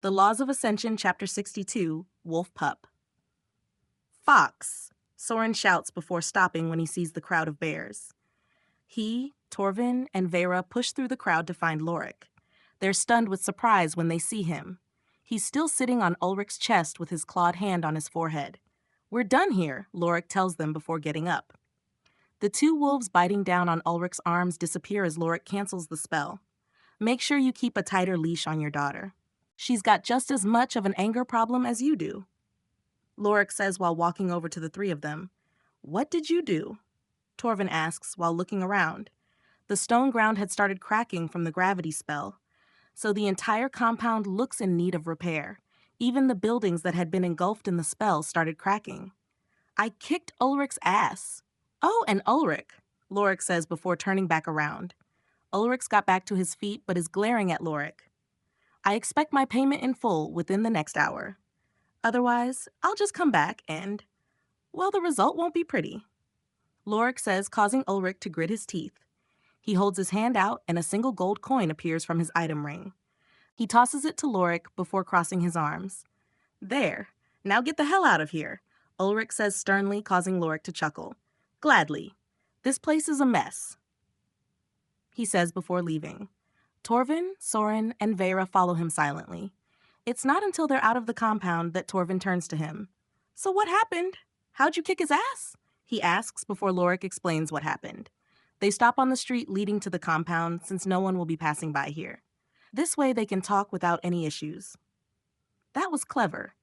The Laws of Ascension, Chapter 62, Wolf Pup. Fox, Soren shouts before stopping when he sees the crowd of bears. He, Torvin, and Vera push through the crowd to find Lorik. They're stunned with surprise when they see him. He's still sitting on Ulrich's chest with his clawed hand on his forehead. "We're done here," Lorik tells them before getting up. The two wolves biting down on Ulrich's arms disappear as Lorik cancels the spell. "Make sure you keep a tighter leash on your daughter. She's got just as much of an anger problem as you do," Lorik says while walking over to the three of them. "What did you do?" Torvin asks while looking around. The stone ground had started cracking from the gravity spell, so the entire compound looks in need of repair. Even the buildings that had been engulfed in the spell started cracking. "I kicked Ulrich's ass." "Oh, and Ulrich," Lorik says before turning back around. Ulrich's got back to his feet but is glaring at Lorik. "I expect my payment in full within the next hour. Otherwise, I'll just come back and, well, the result won't be pretty," Lorik says, causing Ulrich to grit his teeth. He holds his hand out and a single gold coin appears from his item ring. He tosses it to Lorik before crossing his arms. "There, now get the hell out of here," Ulrich says sternly, causing Lorik to chuckle. "Gladly. This place is a mess," he says before leaving. Torvin, Soren, and Vera follow him silently. It's not until they're out of the compound that Torvin turns to him. "So what happened? How'd you kick his ass?" he asks before Lorik explains what happened. They stop on the street leading to the compound since no one will be passing by here. This way they can talk without any issues. "That was clever.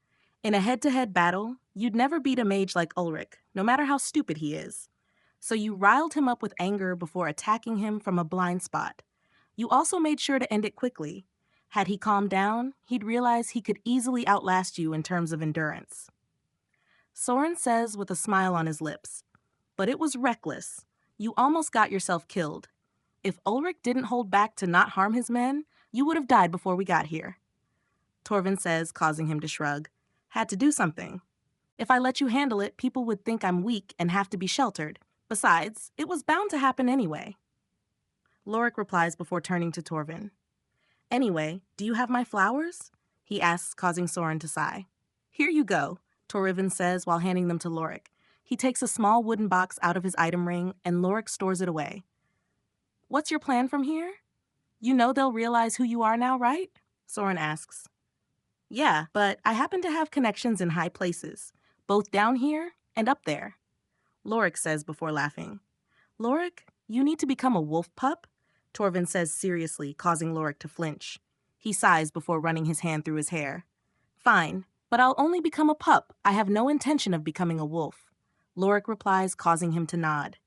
In a head-to-head battle, you'd never beat a mage like Ulrich, no matter how stupid he is. So you riled him up with anger before attacking him from a blind spot. You also made sure to end it quickly. Had he calmed down, he'd realize he could easily outlast you in terms of endurance," Soren says with a smile on his lips. "But it was reckless. You almost got yourself killed. If Ulrich didn't hold back to not harm his men, you would have died before we got here," Torvin says, causing him to shrug. "Had to do something. If I let you handle it, people would think I'm weak and have to be sheltered. Besides, it was bound to happen anyway," Lorik replies before turning to Torvin. "Anyway, do you have my flowers?" he asks, causing Soren to sigh. "Here you go," Torvin says while handing them to Lorik. He takes a small wooden box out of his item ring and Lorik stores it away. "What's your plan from here? You know they'll realize who you are now, right?" Soren asks. "Yeah, but I happen to have connections in high places, both down here and up there," Lorik says before laughing. "Lorik, you need to become a wolf pup," Torvin says seriously, causing Lorik to flinch. He sighs before running his hand through his hair. "Fine, but I'll only become a pup. I have no intention of becoming a wolf," Lorik replies, causing him to nod.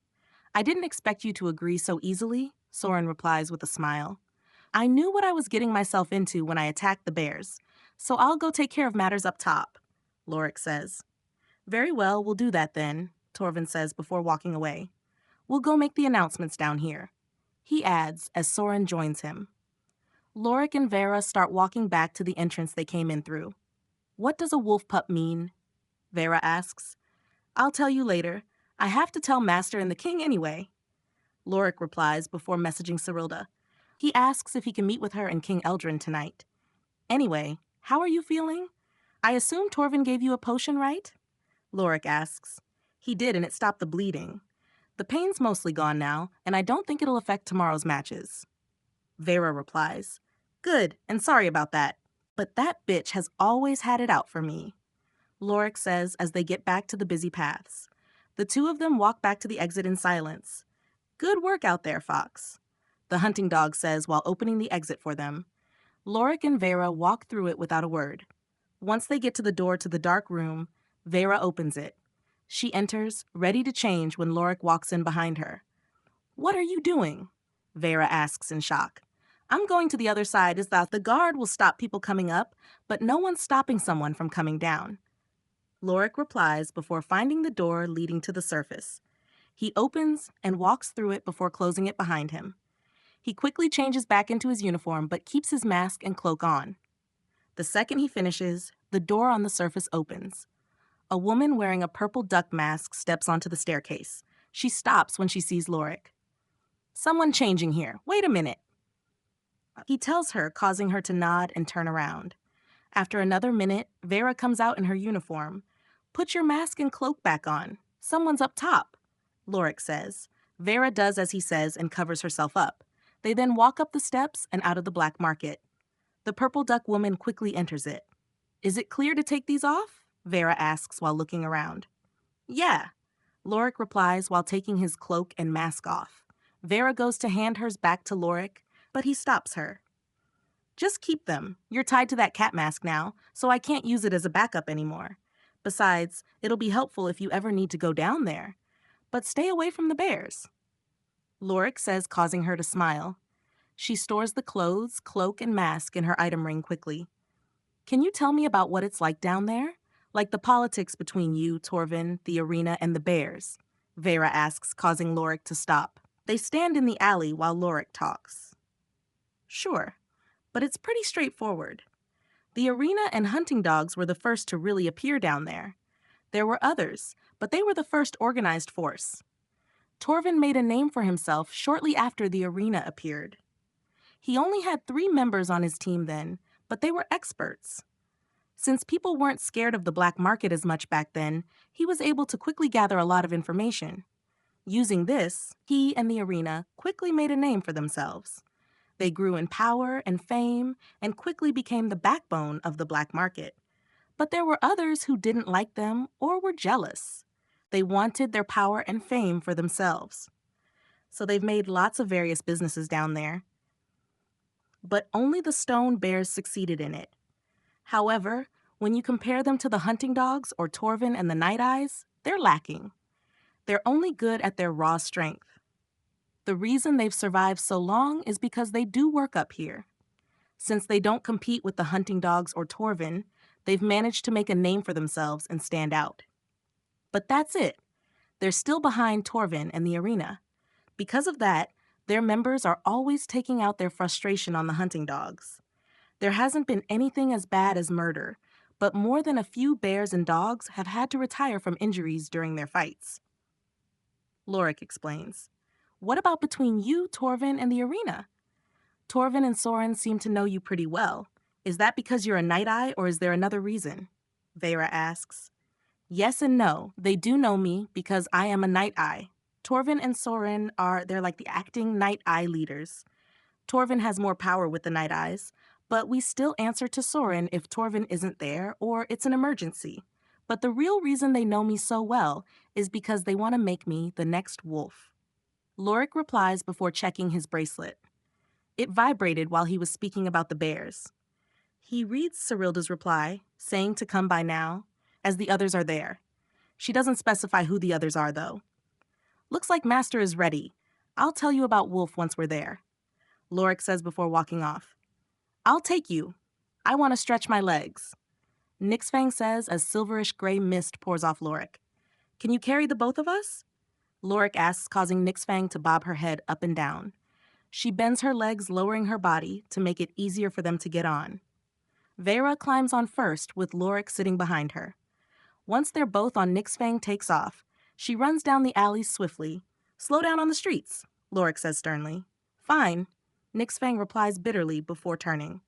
"I didn't expect you to agree so easily," Soren replies with a smile. "I knew what I was getting myself into when I attacked the bears, so I'll go take care of matters up top," Lorik says. "Very well, we'll do that then," Torvin says before walking away. "We'll go make the announcements down here," he adds as Soren joins him. Lorik and Vera start walking back to the entrance they came in through. "What does a wolf pup mean?" Vera asks. "I'll tell you later. I have to tell Master and the King anyway," Lorik replies before messaging Cyrilda. He asks if he can meet with her and King Eldrin tonight. "Anyway, how are you feeling? I assume Torvin gave you a potion, right?" Lorik asks. "He did, and it stopped the bleeding. The pain's mostly gone now, and I don't think it'll affect tomorrow's matches." Vera replies. "Good, and sorry about that. But that bitch has always had it out for me," Lorik says as they get back to the busy paths. The two of them walk back to the exit in silence. "Good work out there, Fox," the hunting dog says while opening the exit for them. Lorik and Vera walk through it without a word. Once they get to the door to the dark room, Vera opens it. She enters, ready to change when Lorik walks in behind her. "What are you doing?" Vera asks in shock. "I'm going to the other side as the guard will stop people coming up, but no one's stopping someone from coming down," Lorik replies before finding the door leading to the surface. He opens and walks through it before closing it behind him. He quickly changes back into his uniform but keeps his mask and cloak on. The second he finishes, the door on the surface opens. A woman wearing a purple duck mask steps onto the staircase. She stops when she sees Lorik. "Someone changing here. Wait a minute," he tells her, causing her to nod and turn around. After another minute, Vera comes out in her uniform. Put your mask and cloak back on. Someone's up top, Lorik says. Vera does as he says and covers herself up. They then walk up the steps and out of the black market. The purple duck woman quickly enters it. Is it clear to take these off? Vera asks while looking around. Yeah, Lorik replies while taking his cloak and mask off. Vera goes to hand hers back to Lorik, but he stops her. Just keep them. You're tied to that cat mask now, so I can't use it as a backup anymore. Besides, it'll be helpful if you ever need to go down there. But stay away from the bears. Lorik says, causing her to smile. She stores the clothes, cloak, and mask in her item ring quickly. Can you tell me about what it's like down there? Like the politics between you, Torvin, the arena, and the bears? Vera asks, causing Lorik to stop. They stand in the alley while Lorik talks. Sure, but it's pretty straightforward. The arena and hunting dogs were the first to really appear down there. There were others, but they were the first organized force. Torvin made a name for himself shortly after the arena appeared. He only had 3 members on his team then, but they were experts. Since people weren't scared of the black market as much back then, he was able to quickly gather a lot of information. Using this, he and the arena quickly made a name for themselves. They grew in power and fame and quickly became the backbone of the black market. But there were others who didn't like them or were jealous. They wanted their power and fame for themselves. So they've made lots of various businesses down there. But only the stone bears succeeded in it. However, when you compare them to the hunting dogs or Torvin and the Night Eyes, they're lacking. They're only good at their raw strength. The reason they've survived so long is because they do work up here. Since they don't compete with the hunting dogs or Torvin, they've managed to make a name for themselves and stand out. But that's it. They're still behind Torvin and the arena. Because of that, their members are always taking out their frustration on the hunting dogs. There hasn't been anything as bad as murder, but more than a few bears and dogs have had to retire from injuries during their fights. Lorik explains. What about between you, Torvin, and the arena? Torvin and Soren seem to know you pretty well. Is that because you're a Night Eye, or is there another reason? Vera asks. Yes and no. They do know me because I am a Night Eye. Torvin and Soren they're like the acting Night Eye leaders. Torvin has more power with the Night Eyes, but we still answer to Soren if Torvin isn't there or it's an emergency. But the real reason they know me so well is because they want to make me the next wolf. Lorik replies before checking his bracelet. It vibrated while he was speaking about the bears. He reads Cyrilda's reply, saying to come by now, as the others are there. She doesn't specify who the others are, though. Looks like Master is ready. I'll tell you about Wolf once we're there. Lorik says before walking off. I'll take you. I want to stretch my legs. Nixfang says as silverish gray mist pours off Lorik. Can you carry the both of us? Lorik asks, causing Nixfang to bob her head up and down. She bends her legs, lowering her body to make it easier for them to get on. Vera climbs on first, with Lorik sitting behind her. Once they're both on, Nixfang takes off. She runs down the alley swiftly. Slow down on the streets, Lorik says sternly. Fine, Nixfang replies bitterly before turning.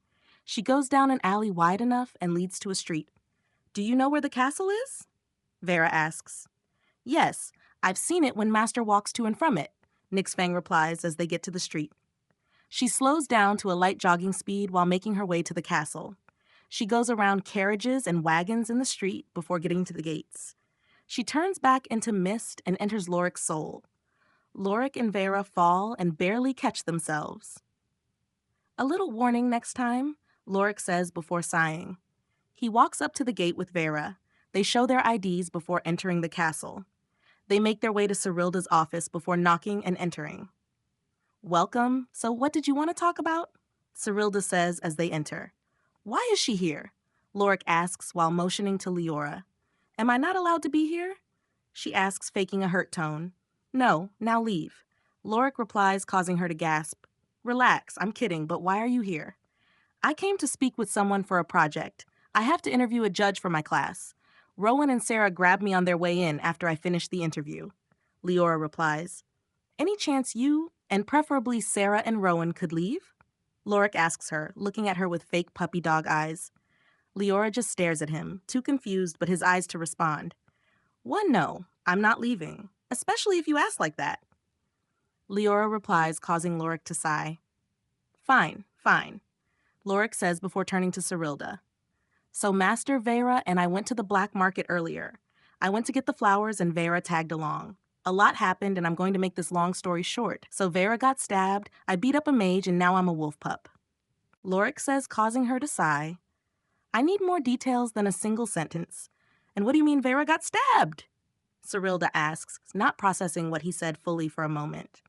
She goes down an alley wide enough and leads to a street. Do you know where the castle is? Vera asks. Yes, I've seen it when Master walks to and from it, Nixfang replies as they get to the street. She slows down to a light jogging speed while making her way to the castle. She goes around carriages and wagons in the street before getting to the gates. She turns back into mist and enters Lorik's soul. Lorik and Vera fall and barely catch themselves. A little warning next time, Lorik says before sighing. He walks up to the gate with Vera. They show their IDs before entering the castle. They make their way to Cyrilda's office before knocking and entering. Welcome. So what did you want to talk about? Cyrilda says as they enter. Why is she here? Lorik asks while motioning to Leora. Am I not allowed to be here? She asks, faking a hurt tone. No, now leave. Lorik replies, causing her to gasp. Relax, I'm kidding, but why are you here? I came to speak with someone for a project. I have to interview a judge for my class. Rowan and Sarah grabbed me on their way in after I finished the interview. Leora replies. Any chance you, and preferably Sarah and Rowan, could leave? Lorik asks her, looking at her with fake puppy dog eyes. Leora just stares at him, too confused but his eyes to respond. "One, no, I'm not leaving, especially if you ask like that." Leora replies, causing Lorik to sigh. "Fine, fine," Lorik says before turning to Cyrilda. "So Master Vera and I went to the black market earlier. I went to get the flowers and Vera tagged along. A lot happened and I'm going to make this long story short. So Vera got stabbed, I beat up a mage, and now I'm a wolf pup." Lorik says, causing her to sigh. "I need more details than a single sentence. And what do you mean Vera got stabbed?" Cyrilda asks, not processing what he said fully for a moment.